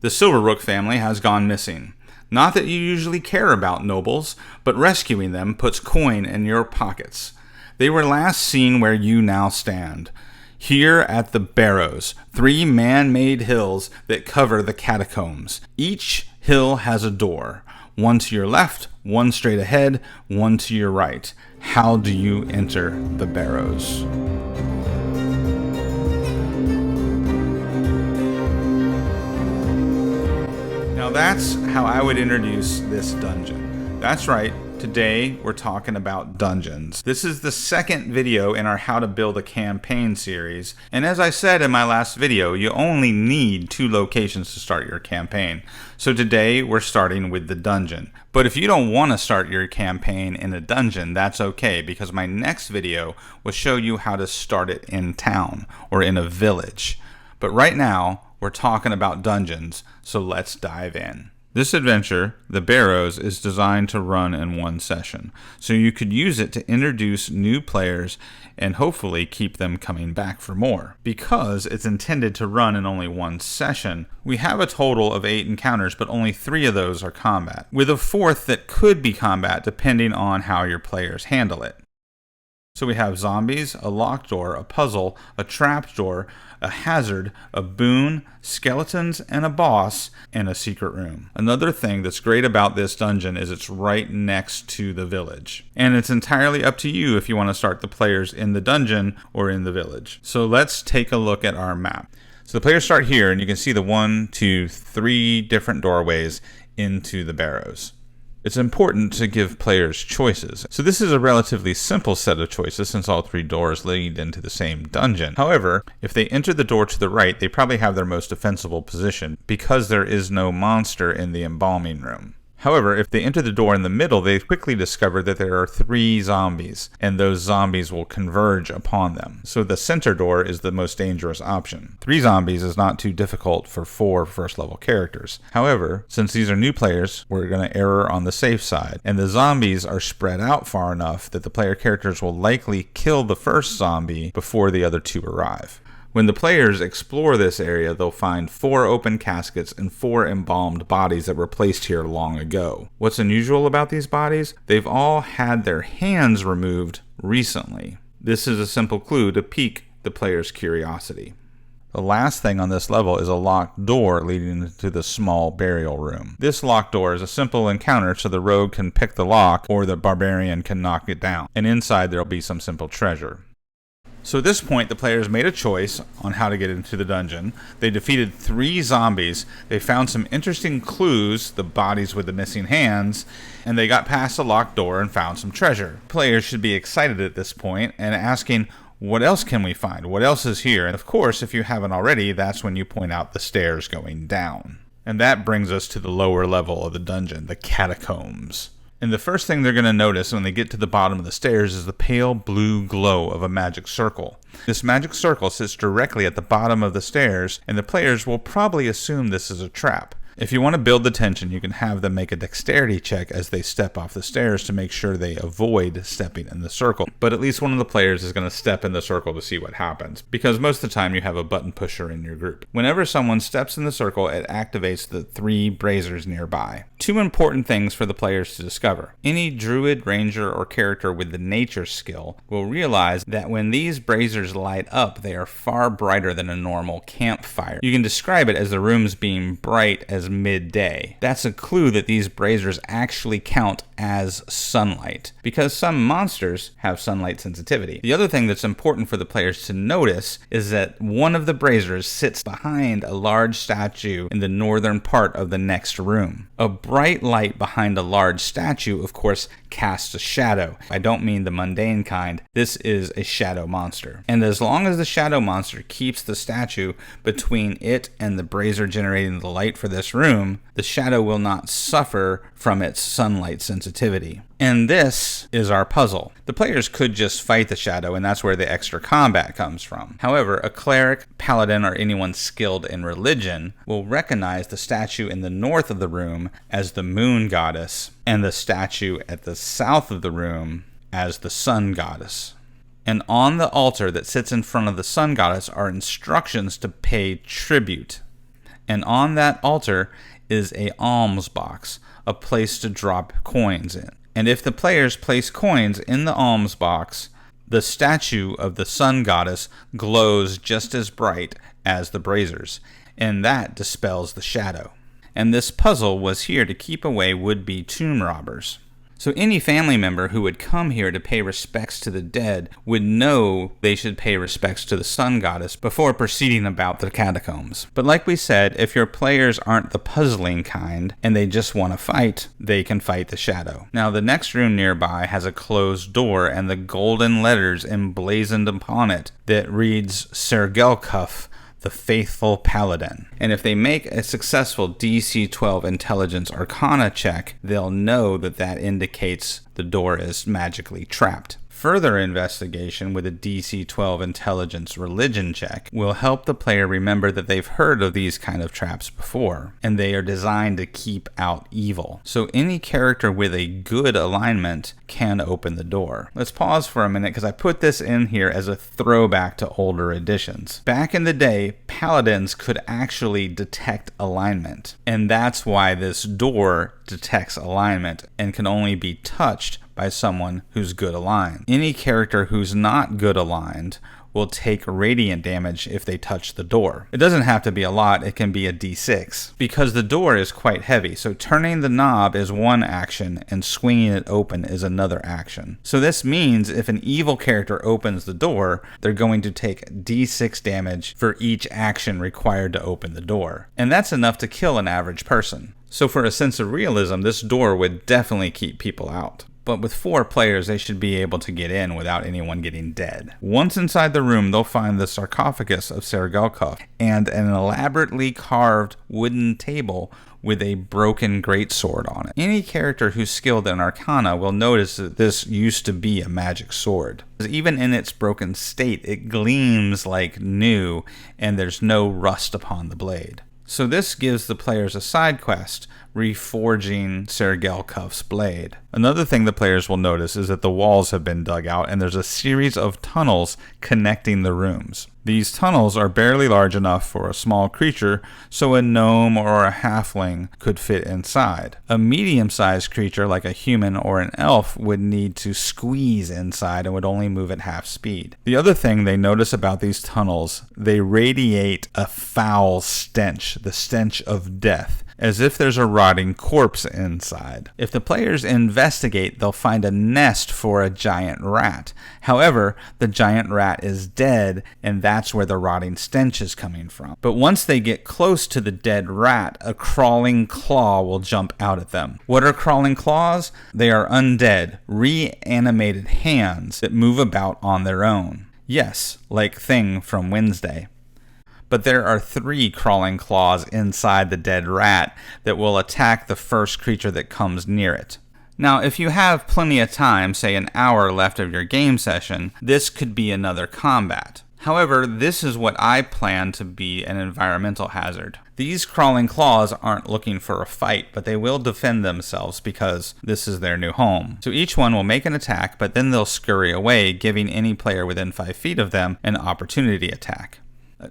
The Silver Rook family has gone missing. Not that you usually care about nobles, but rescuing them puts coin in your pockets. They were last seen where you now stand. Here at the Barrows, 3 man-made hills that cover the Catacombs. Each hill has a door. One to your left, one straight ahead, one to your right. How do you enter the Barrows? Now that's how I would introduce this dungeon. That's right, today we're talking about dungeons. This is the second video in our How to Build a Campaign series, and as I said in my last video, you only need 2 locations to start your campaign. So today we're starting with the dungeon. But if you don't want to start your campaign in a dungeon, that's okay, because my next video will show you how to start it in town or in a village. But right now, we're talking about dungeons, so let's dive in. This adventure, the Barrows, is designed to run in 1 session, so you could use it to introduce new players and hopefully keep them coming back for more. Because it's intended to run in only 1 session, we have a total of 8 encounters, but only 3 of those are combat, with a 4th that could be combat depending on how your players handle it. So we have zombies, a locked door, a puzzle, a trapdoor, a hazard, a boon, skeletons, and a boss, and a secret room. Another thing that's great about this dungeon is it's right next to the village. And it's entirely up to you if you want to start the players in the dungeon or in the village. So let's take a look at our map. So the players start here, and you can see the 1, 2, 3 different doorways into the Barrows. It's important to give players choices. So this is a relatively simple set of choices since all 3 doors lead into the same dungeon. However, if they enter the door to the right, they probably have their most defensible position because there is no monster in the embalming room. However, if they enter the door in the middle, they quickly discover that there are 3 zombies, and those zombies will converge upon them. So the center door is the most dangerous option. 3 zombies is not too difficult for 4 first-level characters. However, since these are new players, we're going to err on the safe side, and the zombies are spread out far enough that the player characters will likely kill the first zombie before the other 2 arrive. When the players explore this area, they'll find 4 open caskets and 4 embalmed bodies that were placed here long ago. What's unusual about these bodies? They've all had their hands removed recently. This is a simple clue to pique the player's curiosity. The last thing on this level is a locked door leading into the small burial room. This locked door is a simple encounter so the rogue can pick the lock or the barbarian can knock it down. And inside there'll be some simple treasure. So at this point, the players made a choice on how to get into the dungeon. They defeated 3 zombies, they found some interesting clues, the bodies with the missing hands, and they got past a locked door and found some treasure. Players should be excited at this point and asking, what else can we find? What else is here? And of course, if you haven't already, that's when you point out the stairs going down. And that brings us to the lower level of the dungeon, the Catacombs. And the first thing they're going to notice when they get to the bottom of the stairs is the pale blue glow of a magic circle. This magic circle sits directly at the bottom of the stairs, and the players will probably assume this is a trap. If you want to build the tension, you can have them make a dexterity check as they step off the stairs to make sure they avoid stepping in the circle. But at least one of the players is going to step in the circle to see what happens, because most of the time you have a button pusher in your group. Whenever someone steps in the circle, it activates the 3 braziers nearby. 2 important things for the players to discover. Any druid, ranger, or character with the nature skill will realize that when these braziers light up, they are far brighter than a normal campfire. You can describe it as the rooms being bright as midday. That's a clue that these braziers actually count as sunlight, because some monsters have sunlight sensitivity. The other thing that's important for the players to notice is that one of the braziers sits behind a large statue in the northern part of the next room. A bright light behind a large statue, of course, casts a shadow. I don't mean the mundane kind. This is a shadow monster. And as long as the shadow monster keeps the statue between it and the brazier generating the light for this room, the shadow will not suffer from its sunlight sensitivity. And this is our puzzle. The players could just fight the shadow, and that's where the extra combat comes from. However, a cleric, paladin, or anyone skilled in religion will recognize the statue in the north of the room as the moon goddess, and the statue at the south of the room as the sun goddess. And on the altar that sits in front of the sun goddess are instructions to pay tribute. And on that altar is a alms box, a place to drop coins in. And if the players place coins in the alms box, the statue of the sun goddess glows just as bright as the braziers, and that dispels the shadow. And this puzzle was here to keep away would-be tomb robbers. So any family member who would come here to pay respects to the dead would know they should pay respects to the sun goddess before proceeding about the catacombs. But like we said, if your players aren't the puzzling kind and they just want to fight, they can fight the shadow. Now the next room nearby has a closed door and the golden letters emblazoned upon it that reads Sergelkuf, the faithful paladin. And if they make a successful DC 12 intelligence arcana check, they'll know that that indicates the door is magically trapped. Further investigation with a DC 12 intelligence religion check will help the player remember that they've heard of these kind of traps before, and they are designed to keep out evil. So any character with a good alignment can open the door. Let's pause for a minute because I put this in here as a throwback to older editions. Back in the day, paladins could actually detect alignment, and that's why this door detects alignment and can only be touched by someone who's good aligned. Any character who's not good aligned will take radiant damage if they touch the door. It doesn't have to be a lot, it can be a d6. Because the door is quite heavy, so turning the knob is one action and swinging it open is another action. So this means if an evil character opens the door, they're going to take d6 damage for each action required to open the door. And that's enough to kill an average person. So for a sense of realism, this door would definitely keep people out. But with 4 players, they should be able to get in without anyone getting dead. Once inside the room, they'll find the sarcophagus of Sergelkov and an elaborately carved wooden table with a broken greatsword on it. Any character who's skilled in Arcana will notice that this used to be a magic sword. Even in its broken state, it gleams like new and there's no rust upon the blade. So this gives the players a side quest, reforging Sergelkov's blade. Another thing the players will notice is that the walls have been dug out and there's a series of tunnels connecting the rooms. These tunnels are barely large enough for a small creature, so a gnome or a halfling could fit inside. A medium-sized creature like a human or an elf would need to squeeze inside and would only move at half speed. The other thing they notice about these tunnels, they radiate a foul stench, the stench of death, as if there's a rotting corpse inside. If the players investigate, they'll find a nest for a giant rat. However, the giant rat is dead, and that's where the rotting stench is coming from. But once they get close to the dead rat, a crawling claw will jump out at them. What are crawling claws? They are undead, reanimated hands that move about on their own. Yes, like Thing from Wednesday. But there are 3 crawling claws inside the dead rat that will attack the first creature that comes near it. Now, if you have plenty of time, say an hour left of your game session, this could be another combat. However, this is what I plan to be an environmental hazard. These crawling claws aren't looking for a fight, but they will defend themselves because this is their new home. So each one will make an attack, but then they'll scurry away, giving any player within 5 feet of them an opportunity attack.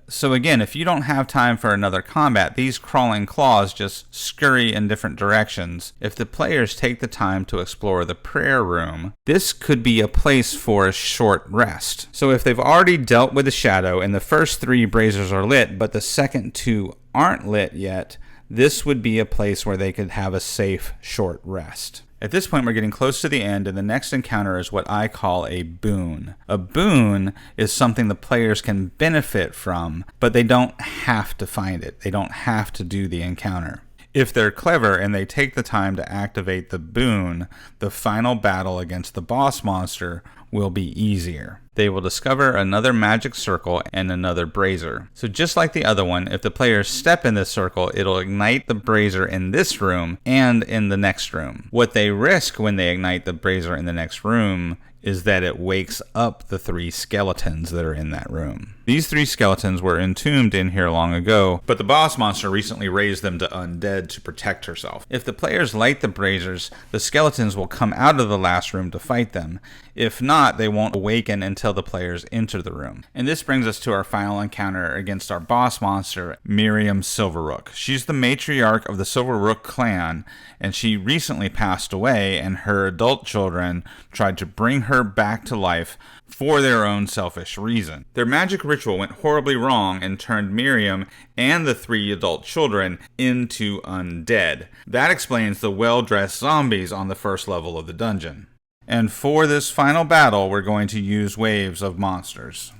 So again, if you don't have time for another combat, these crawling claws just scurry in different directions. If the players take the time to explore the prayer room, this could be a place for a short rest. So if they've already dealt with the shadow and the first 3 braziers are lit, but the second 2 aren't lit yet, this would be a place where they could have a safe short rest. At this point, we're getting close to the end, and the next encounter is what I call a boon. A boon is something the players can benefit from, but they don't have to find it. They don't have to do the encounter. If they're clever and they take the time to activate the boon, the final battle against the boss monster will be easier. They will discover another magic circle and another brazier. So just like the other one, if the players step in this circle, it'll ignite the brazier in this room and in the next room. What they risk when they ignite the brazier in the next room is that it wakes up the 3 skeletons that are in that room. These 3 skeletons were entombed in here long ago, but the boss monster recently raised them to undead to protect herself. If the players light the braziers, the skeletons will come out of the last room to fight them. If not, they won't awaken until the players enter the room. And this brings us to our final encounter against our boss monster, Miriam Silverrook. She's the matriarch of the Silverrook clan, and she recently passed away, and her adult children tried to bring her back to life for their own selfish reason. Their magic ritual went horribly wrong and turned Miriam and the 3 adult children into undead. That explains the well-dressed zombies on the first level of the dungeon. And for this final battle, we're going to use waves of monsters.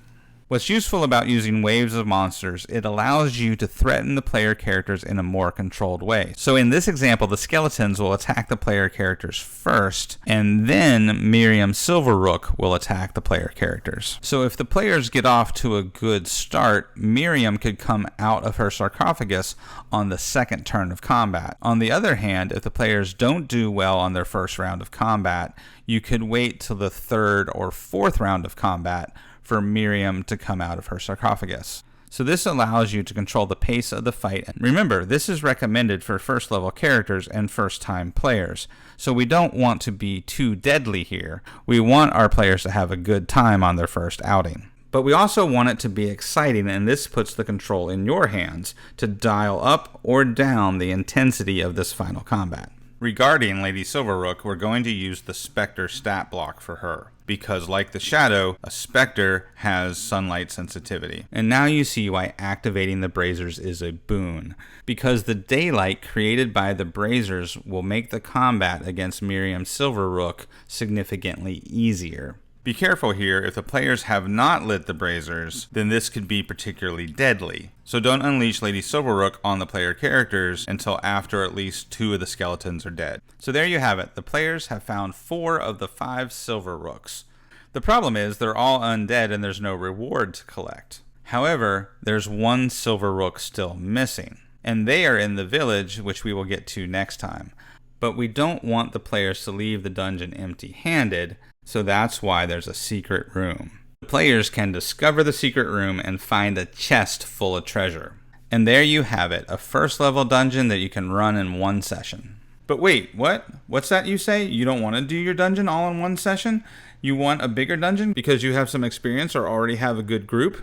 What's useful about using waves of monsters, it allows you to threaten the player characters in a more controlled way. So in this example, the skeletons will attack the player characters first, and then Miriam Silverrook will attack the player characters. So if the players get off to a good start, Miriam could come out of her sarcophagus on the second turn of combat. On the other hand, if the players don't do well on their first round of combat, you could wait till the 3rd or 4th round of combat for Miriam to come out of her sarcophagus. So this allows you to control the pace of the fight. And remember, this is recommended for first level characters and first time players. So we don't want to be too deadly here. We want our players to have a good time on their first outing. But we also want it to be exciting, and this puts the control in your hands to dial up or down the intensity of this final combat. Regarding Lady Silverrook, we're going to use the Spectre stat block for her, because like the Shadow, a Spectre has sunlight sensitivity. And now you see why activating the braziers is a boon, because the daylight created by the braziers will make the combat against Miriam Silverrook significantly easier. Be careful here, if the players have not lit the braziers, then this could be particularly deadly. So don't unleash Lady Silverrook on the player characters until after at least 2 of the skeletons are dead. So there you have it. The players have found 4 of the 5 Silverrooks. The problem is they're all undead and there's no reward to collect. However, there's 1 Silverrook still missing, and they are in the village, which we will get to next time. But we don't want the players to leave the dungeon empty-handed, so that's why there's a secret room. The players can discover the secret room and find a chest full of treasure. And there you have it, a first level dungeon that you can run in 1 session. But wait, what? What's that you say? You don't want to do your dungeon all in 1 session? You want a bigger dungeon because you have some experience or already have a good group?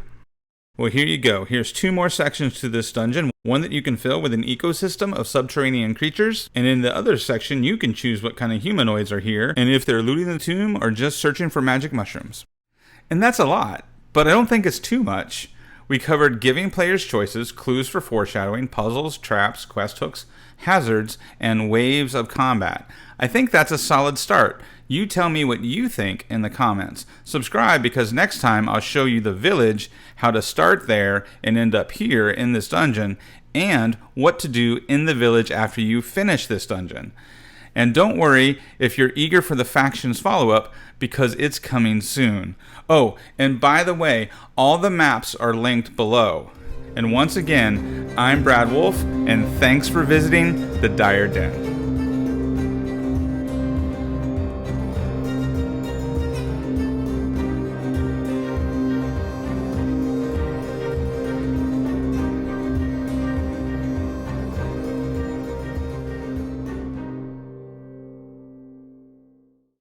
Well, here you go. Here's 2 more sections to this dungeon. One that you can fill with an ecosystem of subterranean creatures, and in the other section you can choose what kind of humanoids are here, and if they're looting the tomb or just searching for magic mushrooms. And that's a lot, but I don't think it's too much. We covered giving players choices, clues for foreshadowing, puzzles, traps, quest hooks, hazards, and waves of combat. I think that's a solid start. You tell me what you think in the comments. Subscribe, because next time I'll show you the village, how to start there and end up here in this dungeon, and what to do in the village after you finish this dungeon. And don't worry if you're eager for the factions follow-up, because it's coming soon. Oh, and by the way, all the maps are linked below. And once again, I'm Brad Wolf, and thanks for visiting the Dire Den.